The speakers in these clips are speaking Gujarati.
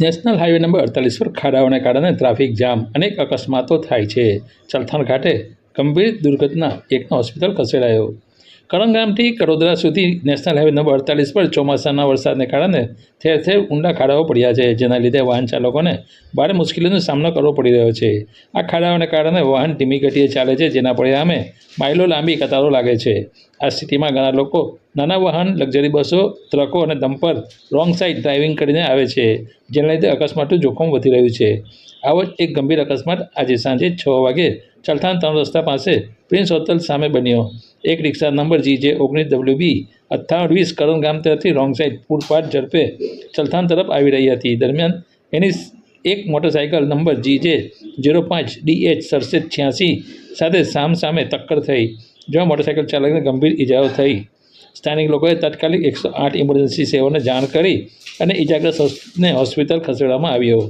નેશનલ હાઈવે નંબર 48 પર ખાડાઓને કારણે ટ્રાફિક જામ, અનેક અકસ્માતો થાય છે. ચલથાણ ઘાટે ગંભીર દુર્ઘટના, એકનો હોસ્પિટલ ખસેડાયો. કરણગામથી કડોદરા સુધી નેશનલ હાઈવે નંબર 48 પર ચોમાસાના વરસાદને કારણે ઠેર ઠેર ઊંડા ખાડાઓ પડ્યા છે, જેના લીધે વાહન ચાલકોને ભારે મુશ્કેલીનો સામનો કરવો પડી રહ્યો છે. આ ખાડાઓને કારણે વાહન ધીમી ગતિએ ચાલે છે, જેના પરિણામે માઇલો લાંબી કતારો લાગે છે. આ સ્થિતિમાં ઘણા લોકો નાના વાહન, લક્ઝરી બસો, ટ્રકો અને ડમ્પર રોંગ સાઇડ ડ્રાઇવિંગ કરીને આવે છે, જેના લીધે અકસ્માતનું જોખમ વધી રહ્યું છે. આવો જ એક ગંભીર અકસ્માત આજે સાંજે 6 વાગે ચલથાણ 3 રસ્તા પાસે પ્રિન્સ હોટલ સામે બન્યો. એક રિક્ષા નંબર GJ19WB 5820 કરણગામ તરફથી રોંગ સાઇડ પૂરપાટ ઝડપે ચલથાણ તરફ આવી રહી હતી. દરમિયાન એની એક મોટરસાઇકલ નંબર GJ05DH 6786 સાથે સામે ટક્કર થઈ, જેમાં મોટરસાઇકલ ચાલકને ગંભીર ઇજાઓ થઈ. સ્થાનિક લોકોએ તાત્કાલિક 108 ઇમરજન્સી સેવાને જાણ કરી અને ઇજાગ્રસ્તને હોસ્પિટલ ખસેડવામાં આવ્યો.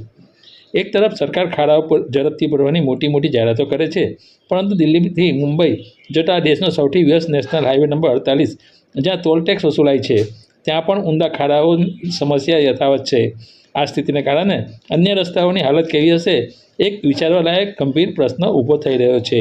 એક તરફ સરકાર ખાડાઓ પર ઝડપથી ભરવાની મોટી જાહેરાતો કરે છે, પરંતુ દિલ્હીથી મુંબઈ જતા દેશનો સૌથી વ્યસ્ત નેશનલ હાઈવે નંબર 48, જ્યાં ટોલ ટેક્સ વસૂલાય છે, ત્યાં પણ ઊંડા ખાડાઓની સમસ્યા યથાવત છે. આ સ્થિતિને કારણે અન્ય રસ્તાઓની હાલત કેવી હશે, એક વિચારવા લાયક ગંભીર પ્રશ્ન ઊભો થઈ રહ્યો છે.